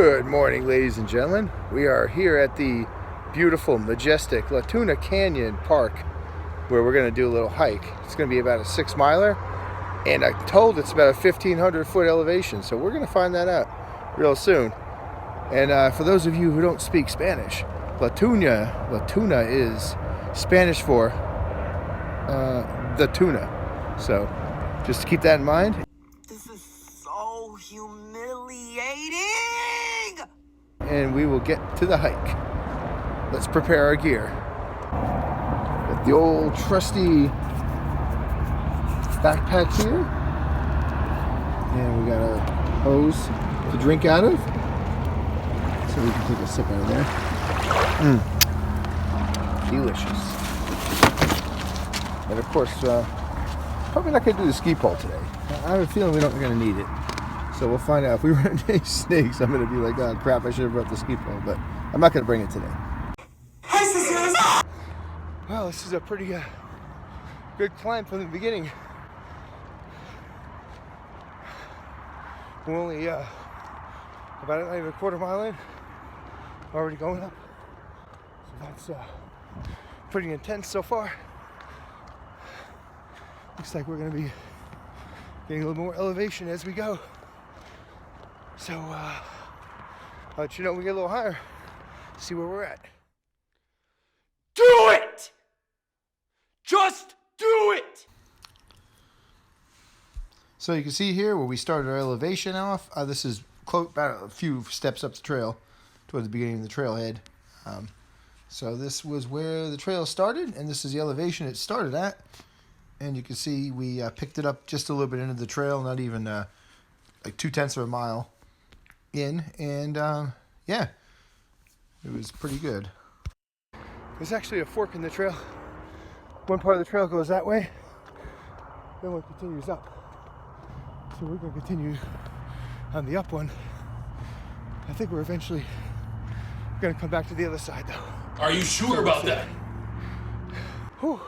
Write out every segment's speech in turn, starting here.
Good morning, ladies and gentlemen. We are here at the beautiful, majestic Tuna Canyon Park, where we're going to do a little hike. It's going to be about a 6-miler, and I'm told it's about a 1,500-foot elevation, so we're going to find that out real soon. And for those of you who don't speak Spanish, La Tuna is Spanish for the tuna. So just to keep that in mind. This is so humiliating! And we will get to the hike. Let's prepare our gear. Got the old trusty backpack here. And we got a hose to drink out of. So we can take a sip out of there. Delicious. And of course, probably not going to do the ski pole today. I have a feeling we're not going to need it. So we'll find out. If we run into any snakes, I'm going to be like, oh crap, I should have brought the ski pole. But I'm not going to bring it today. Well, this is a pretty good climb from the beginning. We're only about not even a quarter mile in. Already going up. So that's pretty intense so far. Looks like we're going to be getting a little more elevation as we go. So I'll let you know when we get a little higher, see where we're at. Do it! Just do it! So you can see here where we started our elevation off. This is about a few steps up the trail toward the beginning of the trailhead. So this was where the trail started, and this is the elevation it started at. And you can see we picked it up just a little bit into the trail, not even like 0.2 of a mile in. And yeah, it was pretty good. There's actually a fork in the trail. One part of the trail goes that way, then one continues up. So we're going to continue on the up one. I think we're eventually going to come back to the other side, though. Are you sure about that? Whew.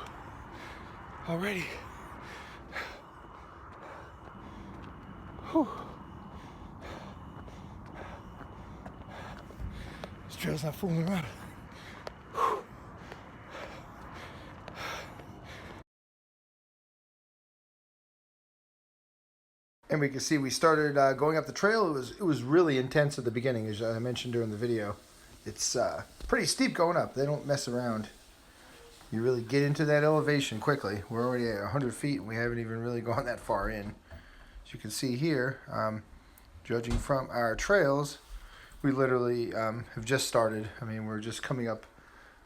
Already. Whew. This trail's not fooling around. Whew. And we can see we started going up the trail. It was really intense at the beginning, as I mentioned during the video. It's pretty steep going up. They don't mess around. You really get into that elevation quickly. We're already at 100 feet and we haven't even really gone that far in. As you can see here, judging from our trails, we literally have just started. I mean, we're just coming up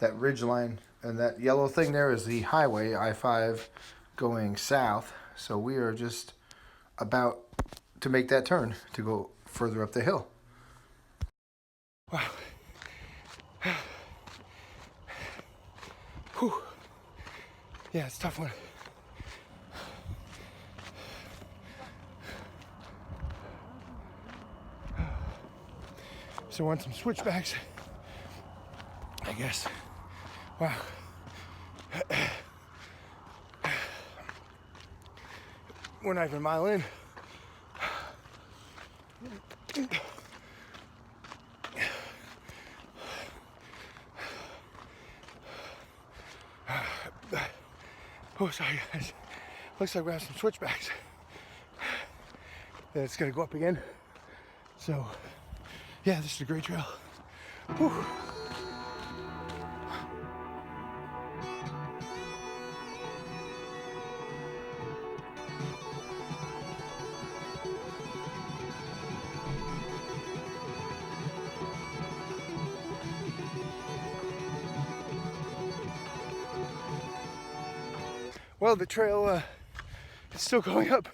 that ridge line, and that yellow thing there is the highway, I-5, going south. So we are just about to make that turn to go further up the hill. Wow. Whew. Yeah, it's a tough one. So I want some switchbacks, I guess. Wow. We're not even a mile in. Oh, sorry guys. Looks like we have some switchbacks. Then it's gonna go up again. So, yeah, this is a great trail. Whew. Well, the trail is still going up.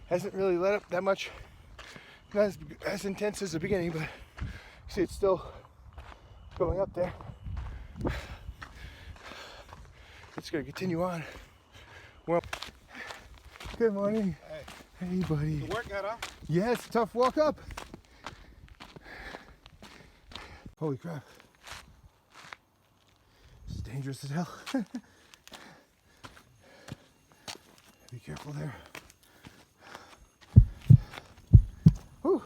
Hasn't really let up that much. Not as intense as the beginning, but you see it's still going up there. It's going to continue on. Well, good morning. Hey, buddy. Good workout, huh? Yeah, it's a tough walk up. Holy crap. This is dangerous as hell. Be careful there. Whew.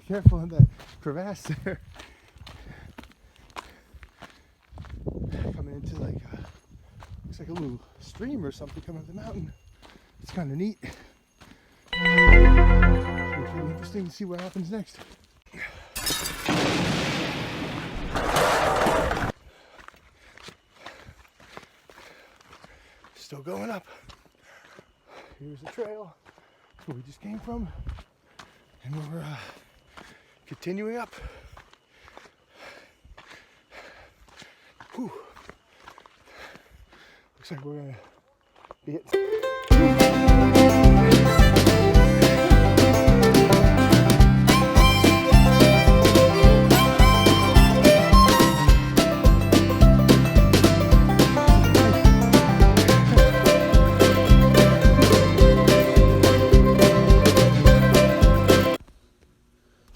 Careful on that crevasse there. Coming into like looks like a little stream or something coming up the mountain. It's kind of neat. It's really interesting to see what happens next. Still going up. Here's the trail where we just came from, and we're continuing up. Whew. Looks like we're gonna be at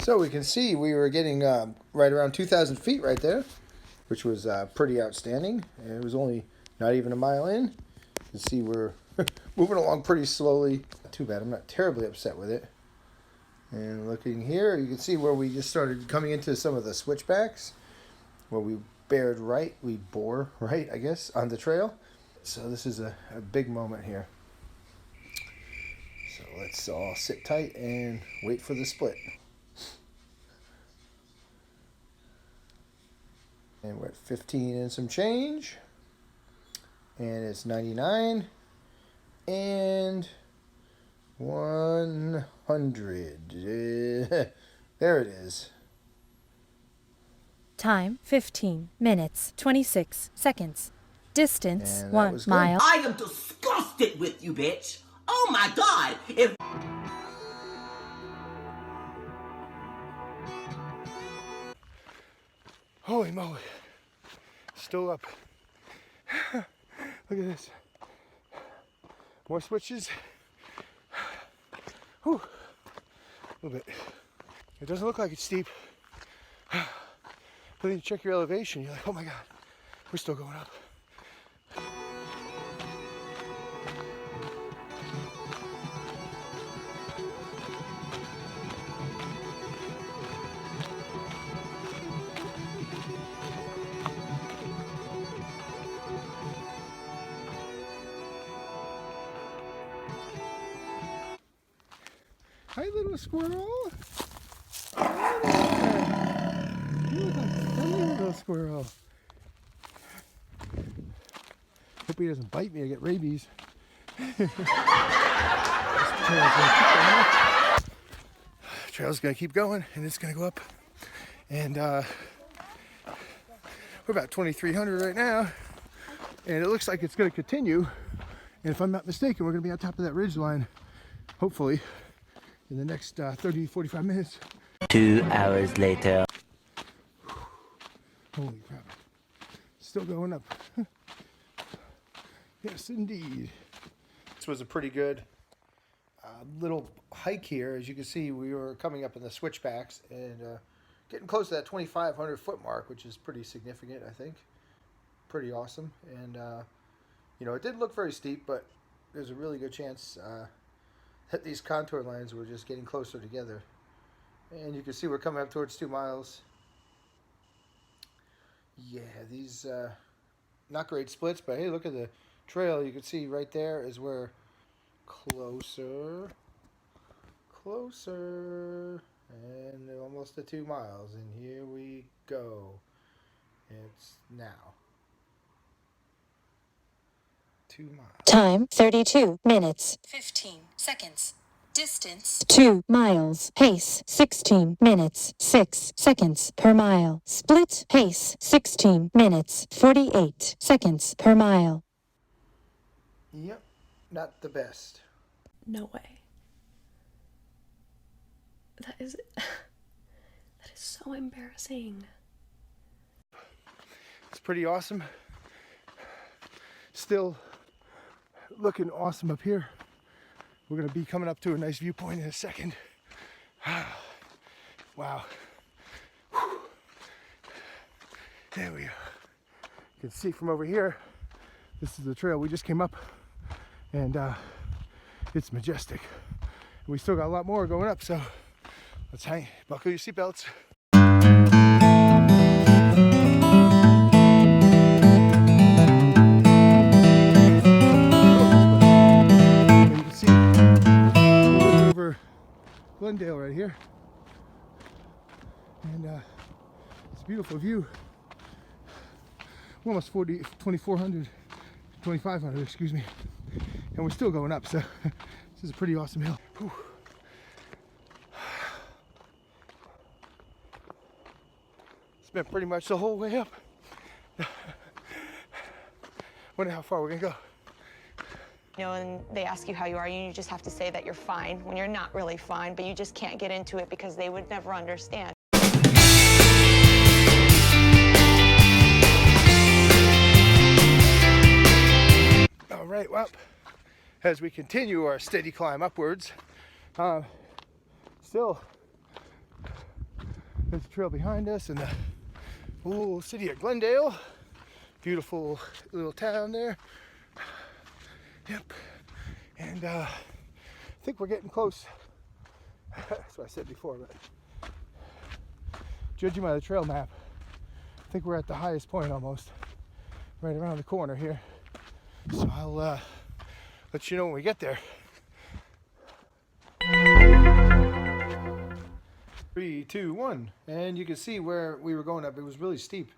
So we can see we were getting right around 2,000 feet right there, which was pretty outstanding. And it was only not even a mile in. You can see we're moving along pretty slowly. Not too bad. I'm not terribly upset with it. And looking here, you can see where we just started coming into some of the switchbacks, where we bore right, I guess, on the trail. So this is a big moment here. So let's all sit tight and wait for the split. And we're at 15 and some change. And it's 99 and 100. There it is. Time 15 minutes 26 seconds. Distance And that 1 was good. mile. I am disgusted with you, bitch. Oh my God. If Holy moly. Still up. Look at this. More switches. Whew. A little bit. It doesn't look like it's steep. But then you check your elevation, you're like, oh my God, we're still going up. Hi, little squirrel. You look like a funny little squirrel. Hope he doesn't bite me or get rabies. Trail's gonna keep going, and it's gonna go up. And we're about 2,300 right now, and it looks like it's gonna continue. And if I'm not mistaken, we're gonna be on top of that ridge line, hopefully, in the next 30 to 45 minutes. 2 hours later. Holy crap. Still going up. Yes, indeed. This was a pretty good little hike here. As you can see, we were coming up in the switchbacks and getting close to that 2,500 foot mark, which is pretty significant, I think. Pretty awesome. And, you know, it didn't look very steep, but there's a really good chance that these contour lines were just getting closer together. And you can see we're coming up towards 2 miles. Yeah, these not great splits, but hey, look at the trail. You can see right there is where closer, and almost to 2 miles. And here we go. It's now 2 miles. Time 32 minutes 15 seconds. Distance 2 miles. Pace 16 minutes 6 seconds per mile. Split pace 16 minutes 48 seconds per mile. Yep, not the best. No way. That is so embarrassing. It's pretty awesome. Still looking awesome up here. We're going to be coming up to a nice viewpoint in a second. Wow. Whew. There we go. You can see from over here, this is the trail we just came up. And It's majestic. And we still got a lot more going up, so let's buckle your seatbelts. You can see over Glendale right here, and it's a beautiful view. We're almost 2,400, 2,500, excuse me, and we're still going up, so this is a pretty awesome hill. Whew. Spent pretty much the whole way up. Wonder how far we're gonna go. You know, and they ask you how you are, and you just have to say that you're fine when you're not really fine, but you just can't get into it because they would never understand. All right, well, as we continue our steady climb upwards, still there's a trail behind us and the whole city of Glendale. Beautiful little town there. Yep, and I think we're getting close. That's what I said before, but judging by the trail map, I think we're at the highest point almost, right around the corner here. So I'll let you know when we get there. 3, 2, 1, and you can see where we were going up. It was really steep.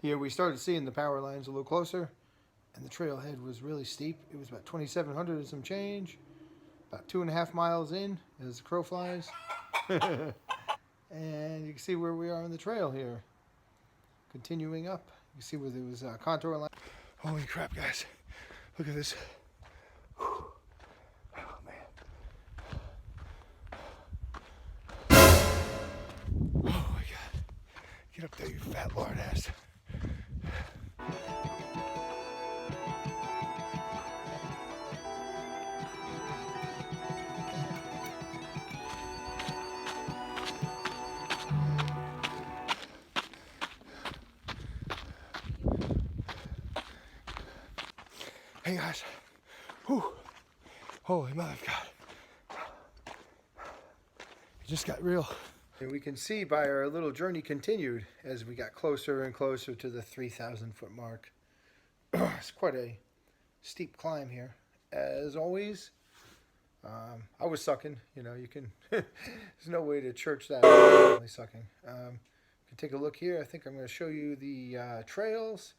Here we started seeing the power lines a little closer. And the trailhead was really steep. It was about 2,700 and some change. About 2.5 miles in as the crow flies. And you can see where we are on the trail here. Continuing up. You can see where there was a contour line. Holy crap, guys. Look at this. Whew. Oh, man. Oh, my God. Get up there, you fat lard ass. Hey guys, whew, holy mother of God, it just got real. And we can see by our little journey continued as we got closer and closer to the 3,000 foot mark. It's quite a steep climb here, as always. I was sucking, you know, you can, there's no way to church that. Definitely sucking. You can take a look here. I think I'm going to show you the trails.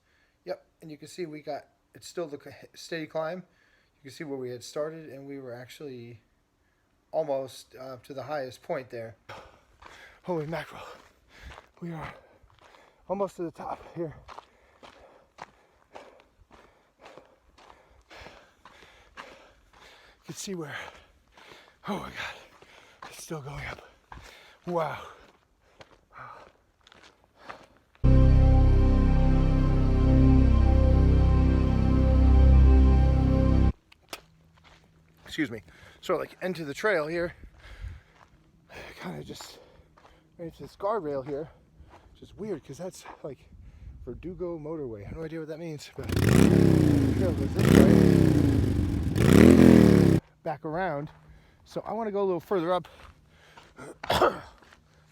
Yep, and you can see we got, it's still the steady climb. You can see where we had started, and we were actually almost to the highest point there. Holy mackerel. We are almost to the top here. You can see where, oh my God, it's still going up. Wow. Excuse me. So like into the trail here, kind of just right into this guardrail here, which is weird because that's like Verdugo motorway. I have no idea what that means, but the trail goes this way, back around. So I want to go a little further up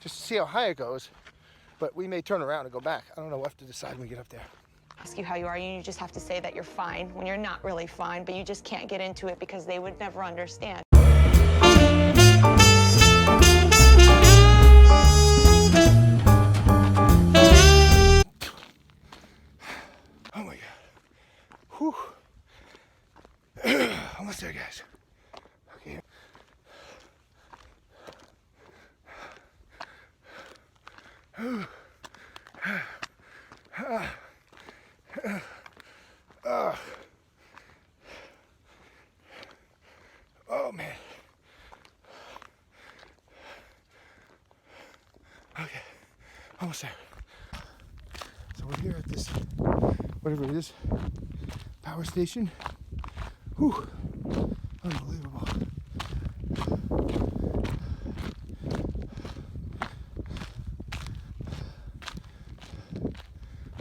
just to see how high it goes, but we may turn around and go back. I don't know. We'll have to decide when we get up there. Ask you how you are, and you just have to say that you're fine when you're not really fine, but you just can't get into it because they would never understand. Oh my God. Whew. Almost there, guys. Okay. Oh man. Okay, almost there. So we're here at this, whatever it is, power station. Whew, unbelievable.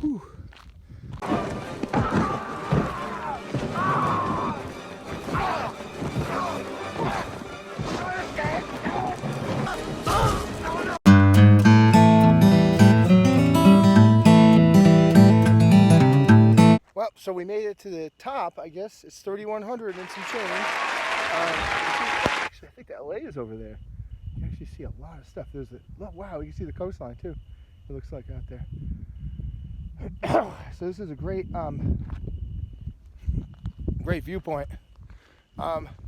Whew. Well, so we made it to the top, I guess. It's 3,100 and some change. Actually, I think the LA is over there. You actually see a lot of stuff. There's a, oh, wow, you can see the coastline too. It looks like out there. So this is a great viewpoint.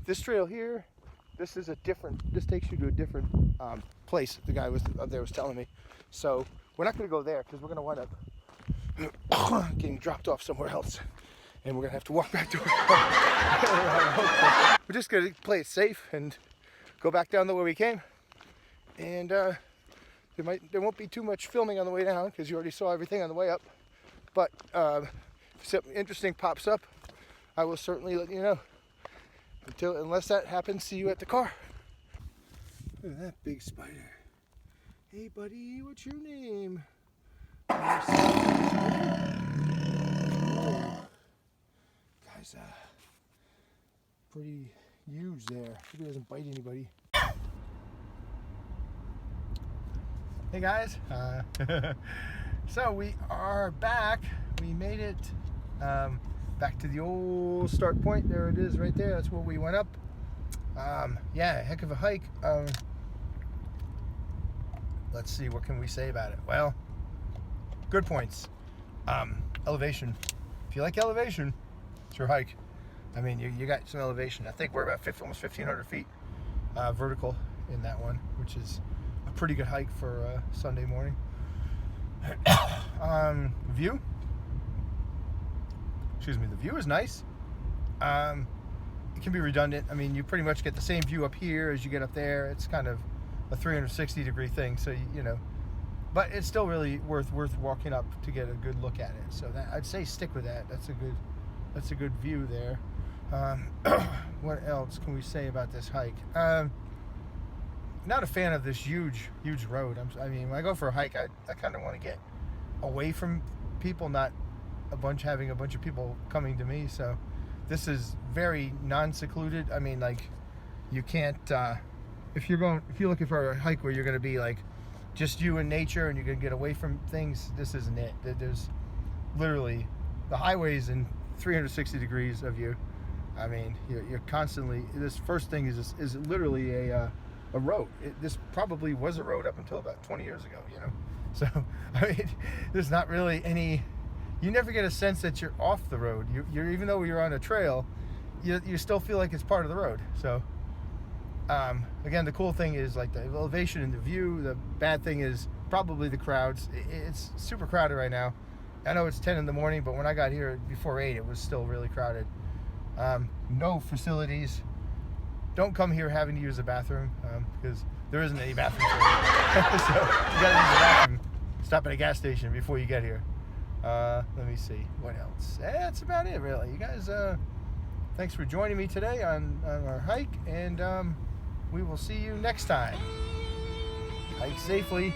This trail here, this is a different, this takes you to a different place. The guy was up there was telling me. So we're not going to go there because we're going to wind up getting dropped off somewhere else, and we're gonna have to walk back to our car. We're just gonna play it safe and go back down the way we came, and there won't be too much filming on the way down because you already saw everything on the way up, but if something interesting pops up, I will certainly let you know. Unless that happens, see you at the car. Look at that big spider. Hey buddy, what's your name? Guy's pretty huge there. Hope he doesn't bite anybody. Hey guys, so we are back. We made it back to the old start point. There it is right there. That's where we went up. Yeah, heck of a hike. Let's see, what can we say about it? Well, good points. Elevation. If you like elevation, it's your hike. I mean, you got some elevation. I think we're about almost 1,500 feet vertical in that one, which is a pretty good hike for Sunday morning. View. Excuse me. The view is nice. It can be redundant. I mean, you pretty much get the same view up here as you get up there. It's kind of a 360-degree thing, so you know. But it's still really worth walking up to get a good look at it. So I'd say stick with that. That's a good view there. What else can we say about this hike? Not a fan of this huge road. I mean, when I go for a hike, I kind of want to get away from people, not having a bunch of people coming to me. So this is very non-secluded. I mean, like, you can't if you're looking for a hike where you're going to be like just you and nature and you're going to get away from things, this isn't it. There's literally, the highway's in 360 degrees of you. I mean, you're constantly, this first thing is literally a road. This probably was a road up until about 20 years ago, you know. So, I mean, there's not really any, you never get a sense that you're off the road. You're even though you're on a trail, you still feel like it's part of the road. So, again, the cool thing is like the elevation and the view. The bad thing is probably the crowds. It's super crowded right now. I know it's 10 in the morning, but when I got here before 8, it was still really crowded. No facilities. Don't come here having to use the bathroom because there isn't any bathroom. So you gotta use the bathroom. Stop at a gas station before you get here. Let me see what else. That's about it, really. You guys, thanks for joining me today on our hike, and we will see you next time. Hike safely.